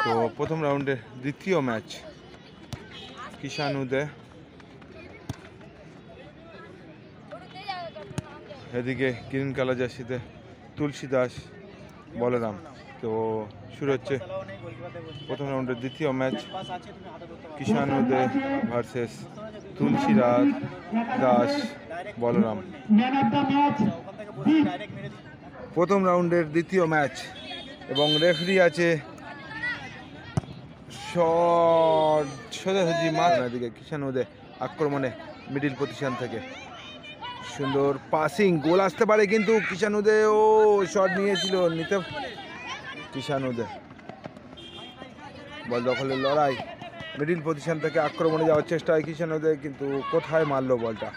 তো প্রথম রাউন্ডের দ্বিতীয় ম্যাচ কিষান উদয়, এদিকে গ্রিন কালার জার্সিতে তুলসী দাস বলরাম। তো শুরু হচ্ছে প্রথম রাউন্ডের দ্বিতীয় ম্যাচ কিষান উদয় ভার্সেস তুলসী দাস বলরাম। প্রথম রাউন্ডের দ্বিতীয় ম্যাচ এবং রেফারি আছে সোজাসুজি মাঠ। এদিকে কিষান উদয় আক্রমণে মিডিল পজিশন থেকে সুন্দর পাসিং, গোল আসতে পারে কিন্তু কিষান উদয় শট নিয়েছিল, নিতে কিষান উদয় বল দখলের লড়াই, মিডিল পজিশন থেকে আক্রমণে যাওয়ার চেষ্টা হয় কিষান উদয়, কিন্তু কোথায় মারলো বলটা।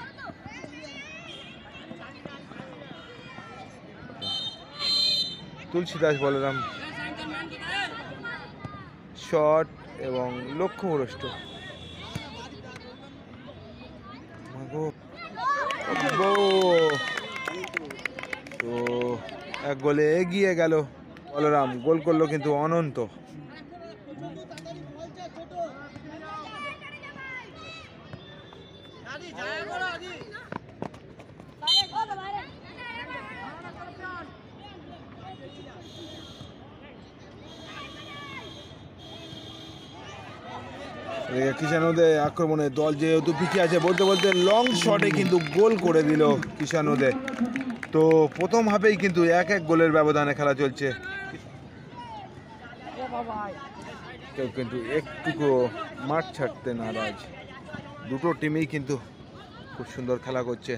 তুলসী দাস বলরাম শট এবং লক্ষ্যভ্রষ্ট। তো এক গোলে এগিয়ে গেল বলরাম, গোল করলো কিন্তু অনন্ত। কিষান উদয় আক্রমণে দল যেহেতু পিছিয়ে আছে, বলতে বলতে লং শটে কিন্তু গোল করে দিল কিষান উদয়। তো প্রথম হাফেই কিন্তু 1-1 গোলের ব্যবধানে খেলা চলছে। কেউ কিন্তু একটুকু মাঠ ছাড়তে নারাজ, দুটো টিমেই কিন্তু খুব সুন্দর খেলা করছে।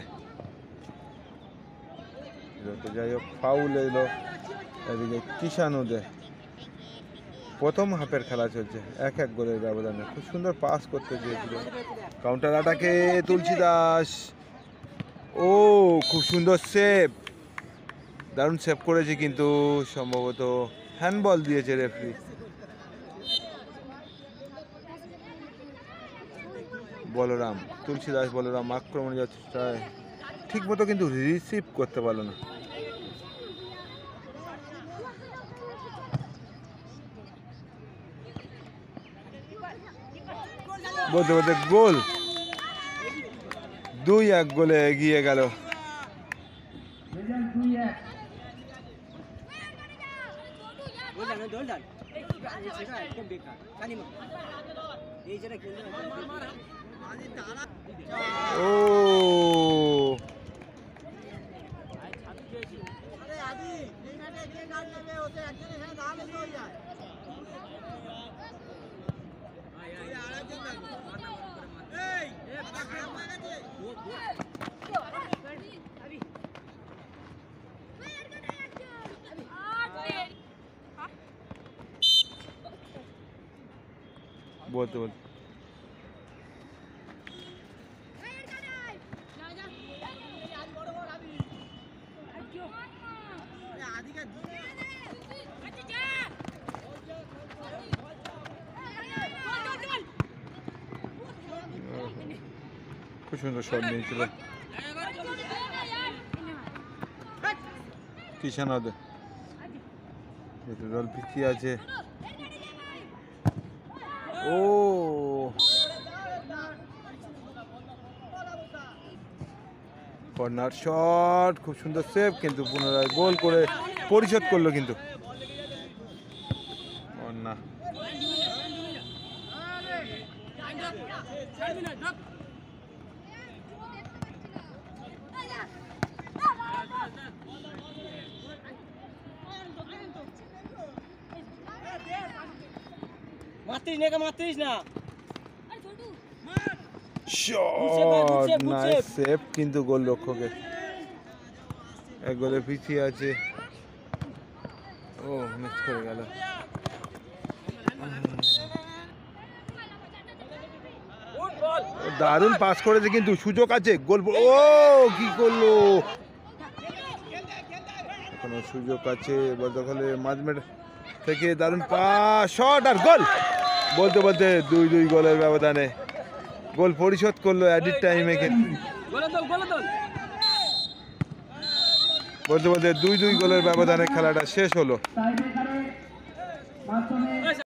যাই হোক, ফাউল এলো এদিকে কিষান উদয়। প্রথম হাফের খেলা চলছে 1-1 গোলের ব্যবধানে। খুব সুন্দর পাস করতে চেয়েছিল, কাউন্টার অ্যাটাকে তুলসী দাস, খুব সুন্দর সেভ, দারুণ সেভ করেছে, কিন্তু সম্ভবত হ্যান্ডবল দিয়েছে রেফারি। বলরাম, তুলসী দাস বলরাম আক্রমণে যাচ্ছে, ঠিক মতো কিন্তু রিসিভ করতে পারলো না। বলতে বলতে গোল, 2-1 গোলে এগিয়ে গেল। বলতে বলতে খুব সুন্দর শট নিয়েছিল কিষান উদয়। দল পিছিয়ে আছে, কর্নার শট, খুব সুন্দর সেভ, কিন্তু পুনরায় গোল করে পরিশোধ করলো কিন্তু না। শট নাইস সেভ, কিন্তু গোল রক্ষকের, এক গোলে পিছিয়ে আছে। মিস করে গেল। দারুণ পাস করেছে, কিন্তু সুযোগ আছে, গোল কি করলো, কোনো সুযোগ আছে বলতে গেলে মাঝমেট থেকে দারুণ পাস, শট আর গোল। বলতে বলতে 2-2 গোলের ব্যবধানে গোল পরিশোধ করলো অ্যাডিট টাইমে। বলতে বলতে 2-2 গোলের ব্যবধানে খেলাটা শেষ হলো।